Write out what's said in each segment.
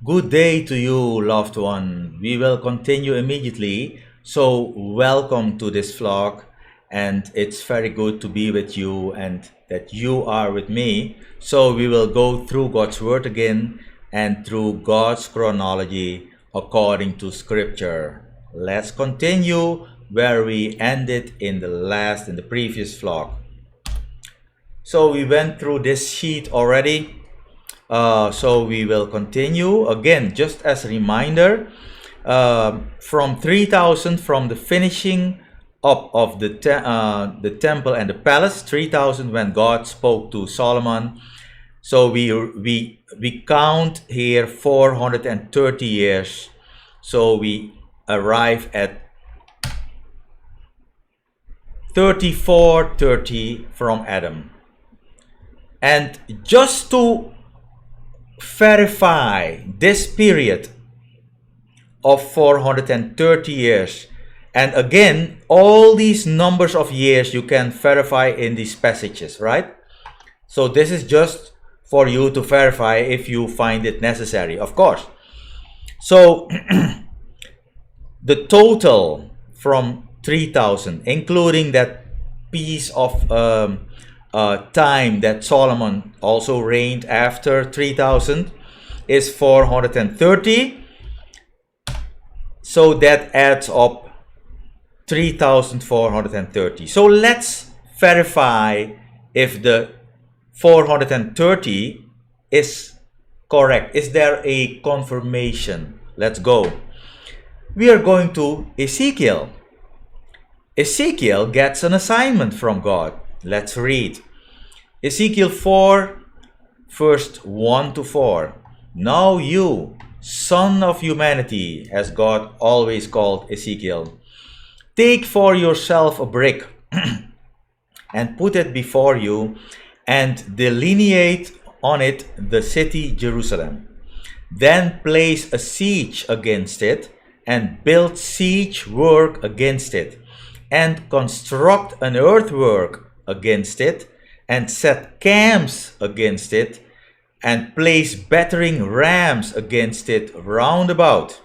Good day to you, loved one. We will continue immediately. So, welcome to this vlog, and it's very good to be with you and that you are with me. So, we will go through God's Word again and through God's chronology according to Scripture. Let's continue where we ended in the previous vlog. So, we went through this sheet already. So we will continue again, just as a reminder, from 3000, from the finishing up of the temple and the palace, 3000 when God spoke to Solomon. So we count here 430 years. So we arrive at 3430 from Adam. And just to verify this period of 430 years, and again, all these numbers of years you can verify in these passages, right? So this is just for you to verify if you find it necessary, of course. So the total from 3000, including that piece of time that Solomon also reigned after 3000, is 430. So that adds up 3430. So let's verify if the 430 is correct. Is there a confirmation? Let's go. We are going to Ezekiel. Ezekiel gets an assignment from God. Let's read. Ezekiel 4, verse 1 to 4. Now you, son of humanity, as God always called Ezekiel, take for yourself a brick and put it before you and delineate on it the city Jerusalem. Then place a siege against it and build siege work against it and construct an earthwork against it, and set camps against it, and place battering rams against it round about.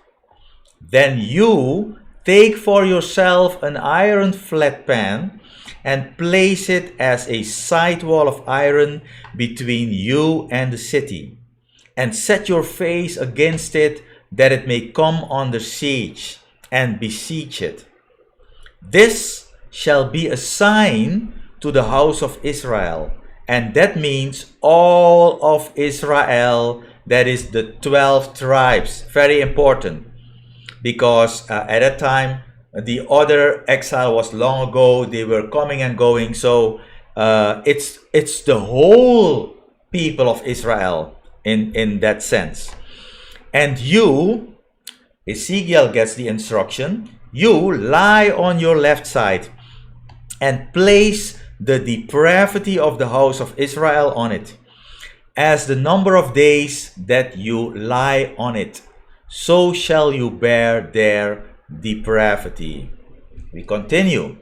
Then you take for yourself an iron flat pan, and place it as a side wall of iron between you and the city, and set your face against it, that it may come under siege, and besiege it. This shall be a sign to the house of Israel, and that means all of Israel, that is the 12 tribes. Very important, because at that time the other exile was long ago, they were coming and going. So it's the whole people of Israel in that sense. And you, Ezekiel gets the instruction, you lie on your left side and place the depravity of the house of Israel on it, as the number of days that you lie on it, so shall you bear their depravity. We continue.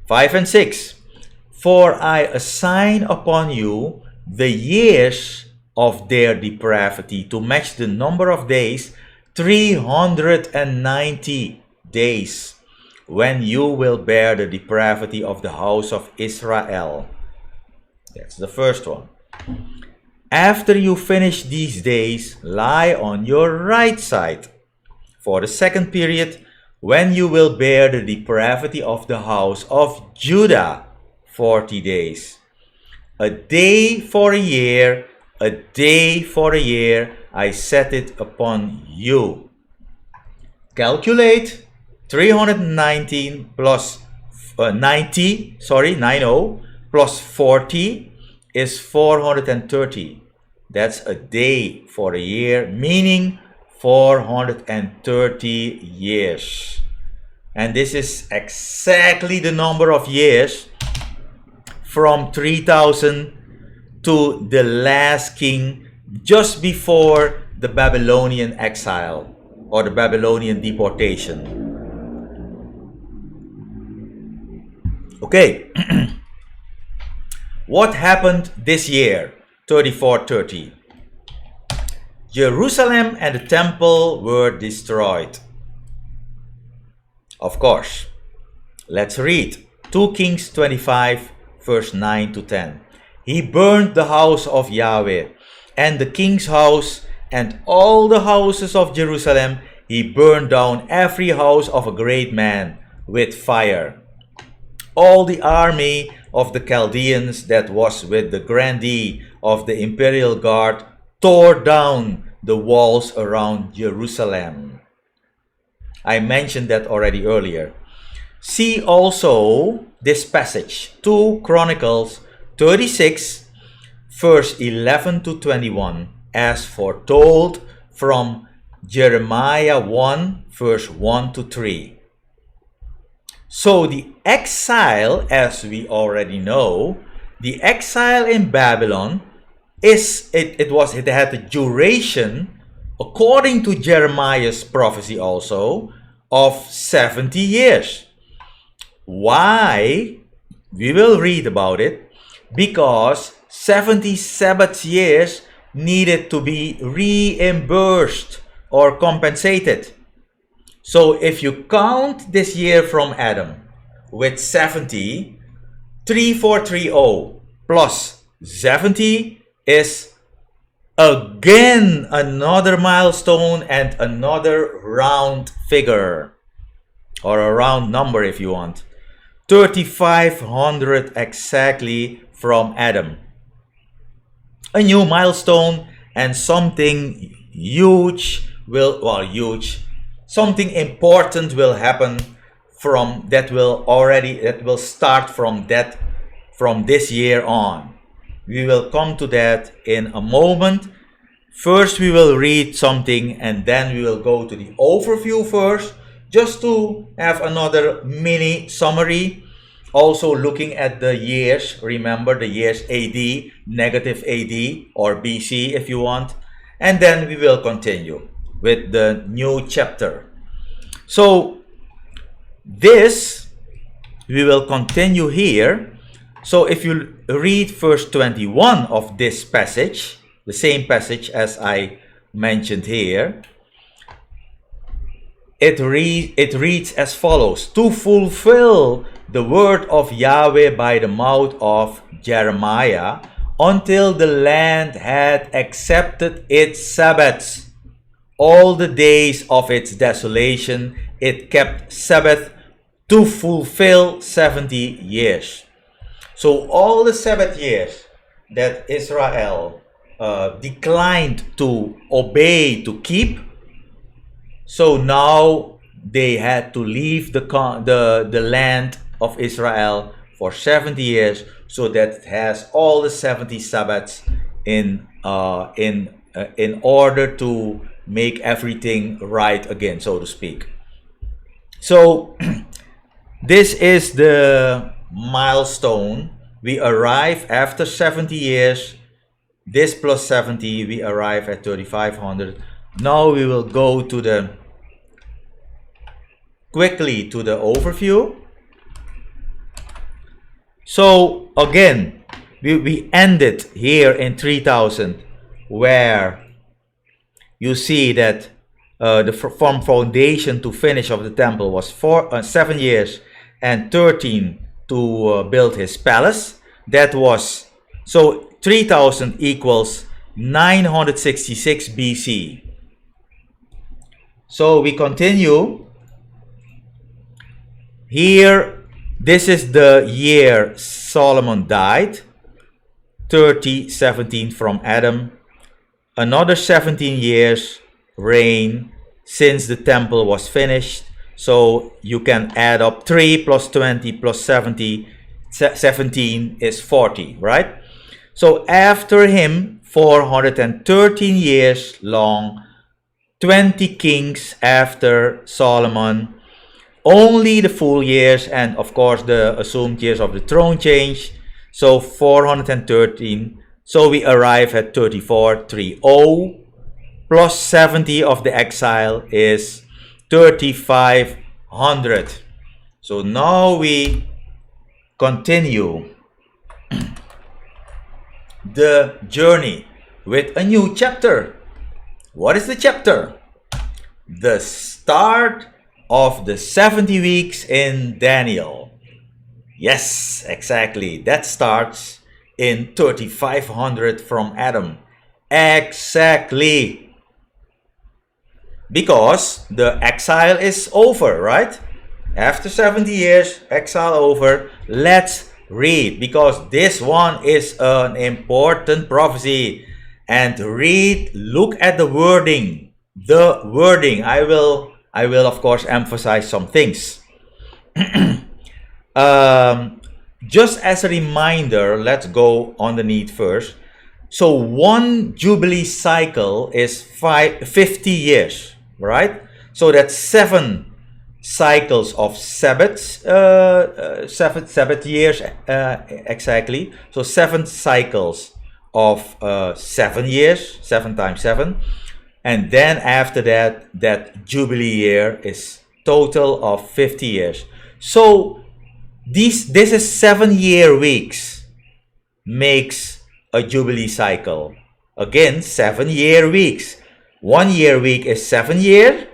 5 and 6. For I assign upon you the years of their depravity to match the number of days, 390 days. When you will bear the depravity of the house of Israel. That's the first one. After you finish these days, lie on your right side for the second period, when you will bear the depravity of the house of Judah 40 days. A day for a year, a day for a year, I set it upon you. Calculate 319 plus 90 plus 40 is 430. That's a day for a year, meaning 430 years. And this is exactly the number of years from 3000 to the last king, just before the Babylonian exile or the Babylonian deportation. Okay, what happened this year, 3430? Jerusalem and the temple were destroyed. Of course. Let's read 2 Kings 25 verse 9 to 10. He burned the house of Yahweh and the king's house and all the houses of Jerusalem. He burned down every house of a great man with fire. All the army of the Chaldeans that was with the grandee of the imperial guard tore down the walls around Jerusalem. I mentioned that already earlier. See also this passage, 2 Chronicles 36 verse 11 to 21, as foretold from Jeremiah 1 verse 1 to 3. So the exile, as we already know, the exile in Babylon it had a duration, according to Jeremiah's prophecy also, of 70 years. Why? We will read about it. Because 70 Sabbath years needed to be reimbursed or compensated. So if you count this year from Adam with 70, 3430 plus 70 is again another milestone and another round figure, or a round number if you want. 3500 exactly from Adam. A new milestone and something huge something important will happen that will start from this year on. We will come to that in a moment. First we will read something and then we will go to the overview first, just to have another mini summary. Also looking at the years, remember the years AD, negative AD or BC if you want. And then we will continue with the new chapter. So this, we will continue here. So if you read verse 21 of this passage, the same passage as I mentioned here, it reads as follows: to fulfill the word of Yahweh by the mouth of Jeremiah, until the land had accepted its Sabbaths. All the days of its desolation it kept Sabbath to fulfill 70 years. So all the Sabbath years that Israel declined to obey, to keep, so now they had to leave the land of Israel for 70 years, so that it has all the 70 Sabbaths in order to make everything right again, so to speak. So this is the milestone. We arrive after 70 years. This plus 70, we arrive at 3500. Now we will go quickly to the overview. So again, we ended here in 3000, where you see that from foundation to finish of the temple was 7 years and 13 to build his palace. That was, so 3000 equals 966 BC. So we continue. Here, this is the year Solomon died, 17 from Adam. Another 17 years reign since the temple was finished. So you can add up 3 plus 20 plus 70, 17 is 40, right? So after him, 413 years long, 20 kings after Solomon, only the full years and of course the assumed years of the throne change. So 413. So we arrive at 3430 plus 70 of the exile is 3500. So now we continue the journey with a new chapter. What is the chapter? The start of the 70 weeks in Daniel. Yes, exactly. That starts in 3500 from Adam. Exactly. Because the exile is over, right? After 70 years, exile over. Let's read, because this one is an important prophecy. And read, look at the wording. The wording. I will of course emphasize some things. Just as a reminder, let's go underneath first. So one Jubilee cycle is 50 years, right? So that's 7 cycles of Sabbaths, seven Sabbath years exactly. So 7 cycles of 7 years, 7 times 7. And then after that, that Jubilee year is total of 50 years. So this is 7-year weeks makes a Jubilee cycle. Again, 7-year weeks. 1-year week is 7 year.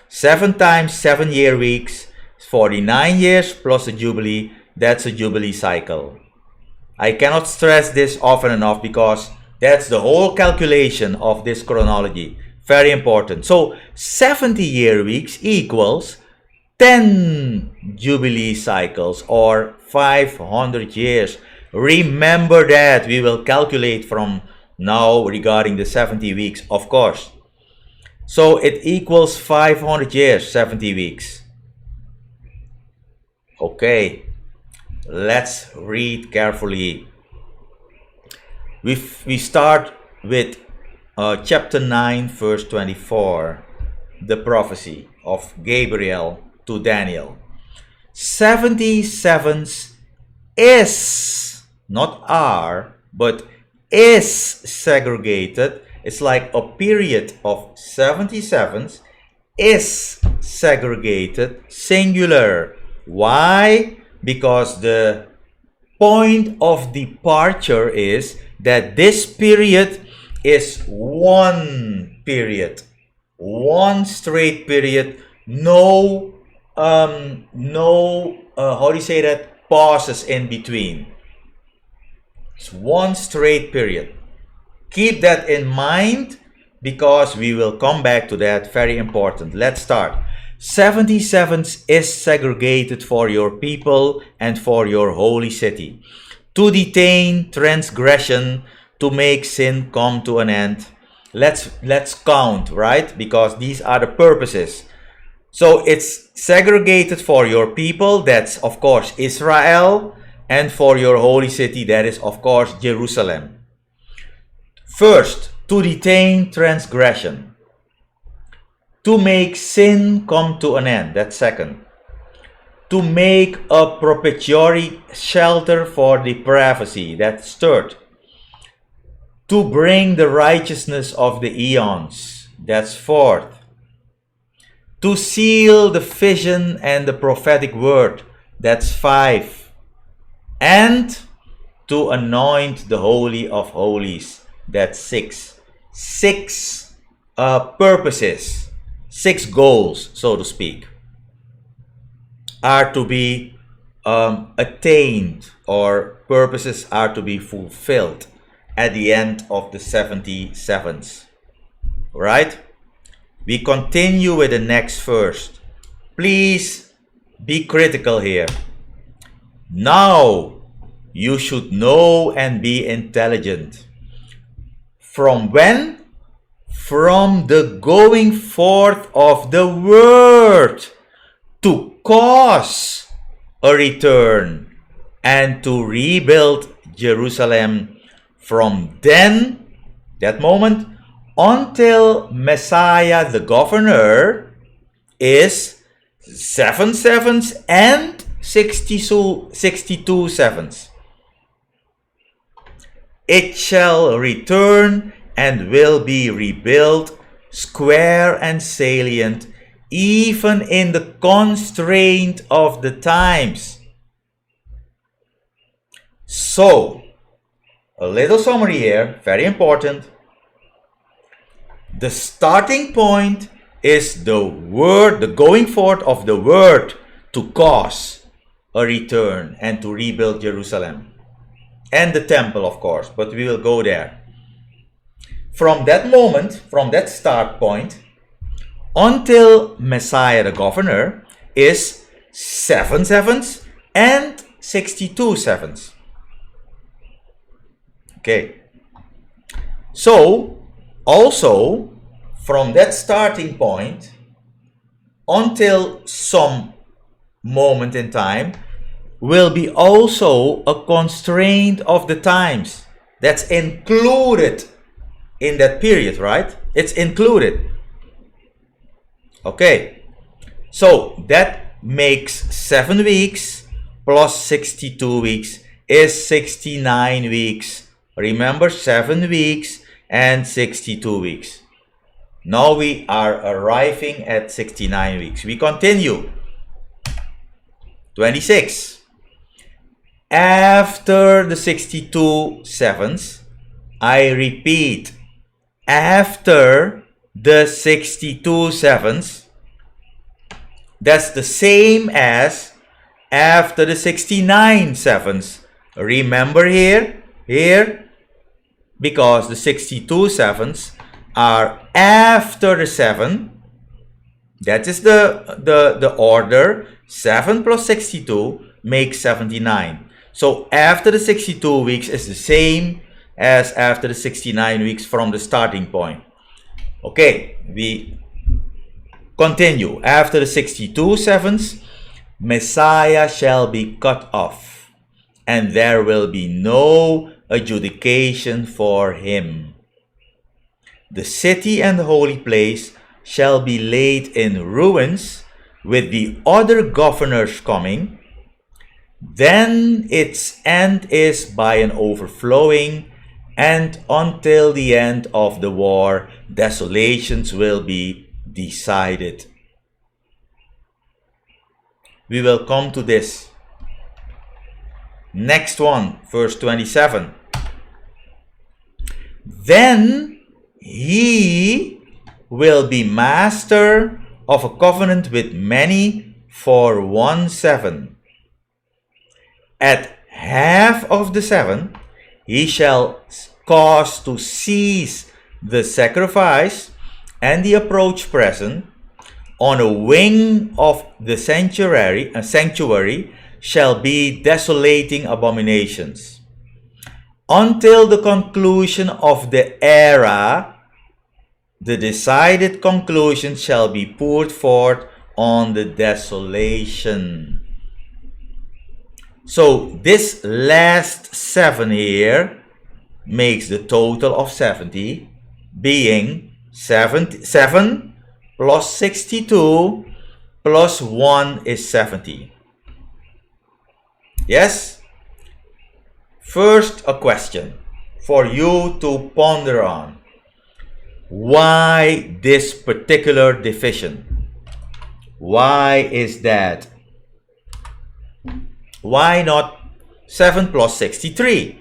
7 times 7-year weeks is 49 years plus a Jubilee. That's a Jubilee cycle. I cannot stress this often enough because that's the whole calculation of this chronology. Very important. So 70-year weeks equals 10 Jubilee cycles or 500 years. Remember that. We will calculate from now regarding the 70 weeks, of course. So it equals 500 years, 70 weeks. Okay, let's read carefully. We start with chapter 9, verse 24, the prophecy of Gabriel to Daniel. 77s is, not are, but is segregated. It's like a period of 77s is segregated, singular. Why? Because the point of departure is that this period is one period, one straight period, no how do you say that, pauses in between. It's one straight period. Keep that in mind because we will come back to that. Very important. Let's start. 77 is segregated for your people and for your holy city, to detain transgression, to make sin come to an end. Let's count, right? Because these are the purposes. So it's segregated for your people, that's of course Israel, and for your holy city, that is of course Jerusalem. First, to detain transgression, to make sin come to an end, that's second. To make a propitiatory shelter for depravity, that's third. To bring the righteousness of the eons, that's fourth. To seal the vision and the prophetic word, that's 5. And to anoint the Holy of Holies, that's 6. 6 purposes, 6 goals, so to speak, are to be attained, or purposes are to be fulfilled at the end of the 77s. Right? We continue with the next verse. Please be critical here. Now you should know and be intelligent. From when? From the going forth of the word to cause a return and to rebuild Jerusalem from then, that moment, until Messiah the governor is 7 sevens and 62 sevens. It shall return and will be rebuilt, square and salient, even in the constraint of the times. So, a little summary here, very important. The starting point is the word, the going forth of the word to cause a return and to rebuild Jerusalem. And the temple, of course, but we will go there. From that moment, from that start point, until Messiah the governor is 7 sevens and 62 sevens. Okay. So, also, from that starting point until some moment in time will be also a constraint of the times. That's included in that period, right? It's included. Okay. So, that makes 7 weeks plus 62 weeks is 69 weeks. Remember, 7 weeks and 62 weeks. Now we are arriving at 69 weeks. We continue. 26. After the 62 sevens, I repeat, after the 62 sevens, that's the same as after the 69 sevens. Remember here, because the 62 sevens are after the 7. That is the order. 7 plus 62 makes 79. So after the 62 weeks is the same as after the 69 weeks from the starting point. Okay, we continue. After the 62 sevens, Messiah shall be cut off, and there will be no adjudication for him. The city and the holy place shall be laid in ruins with the other governors coming. Then its end is by an overflowing, and until the end of the war, desolations will be decided. We will come to this. Next one, verse 27. Then he will be master of a covenant with many for 1 7. At half of the 7, he shall cause to cease the sacrifice and the approach present. On a wing of the sanctuary shall be desolating abominations. Until the conclusion of the era, the decided conclusion shall be poured forth on the desolation. So this last 7 here makes the total of 70, being 7 plus 62 plus 1 is 70. Yes? First, a question for you to ponder on. Why this particular division? Why is that? Why not 7 plus 63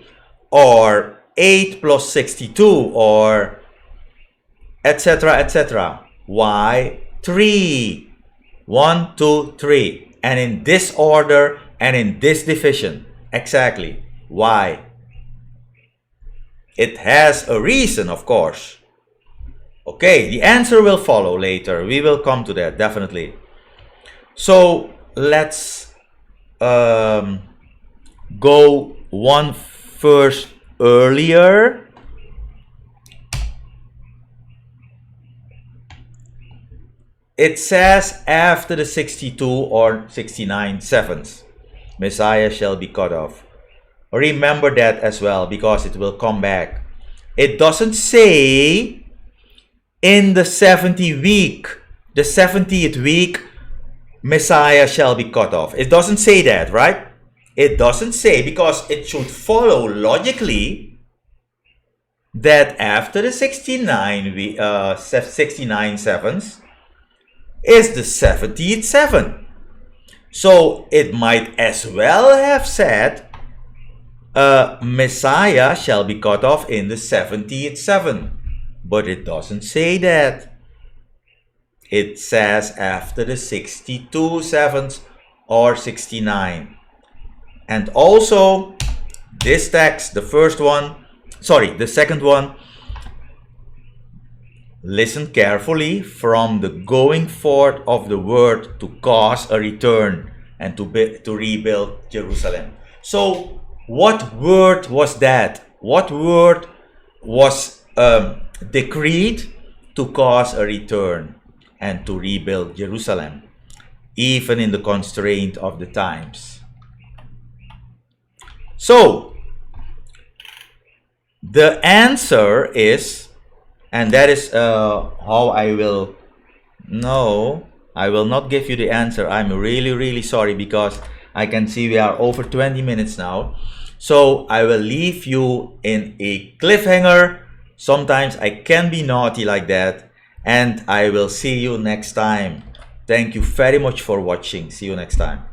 or 8 plus 62 or etc. etc.? Why 3? 1, 2, 3. And in this order and in this division. Exactly. Why? It has a reason, of course. Okay, the answer will follow later. We will come to that, definitely. So, let's go one verse earlier. It says after the 62 or 69 sevens, Messiah shall be cut off. Remember that as well, because it will come back. It doesn't say in the 70th week, the 70th week, Messiah shall be cut off. It doesn't say that, right? It doesn't say, because it should follow logically that after the 69 sevens is the 70th 7. So it might as well have said Messiah shall be cut off in the 70th 7. But it doesn't say that. It says after the 62 sevenths or 69. And also, this text, the second one, listen carefully from the going forth of the word to cause a return and to rebuild Jerusalem. So, what word was that? What word was decreed to cause a return and to rebuild Jerusalem, even in the constraint of the times? So, the answer is, and that is how I will know. I will not give you the answer. I'm really sorry, because I can see we are over 20 minutes now. So I will leave you in a cliffhanger. Sometimes I can be naughty like that. And I will see you next time. Thank you very much for watching. See you next time.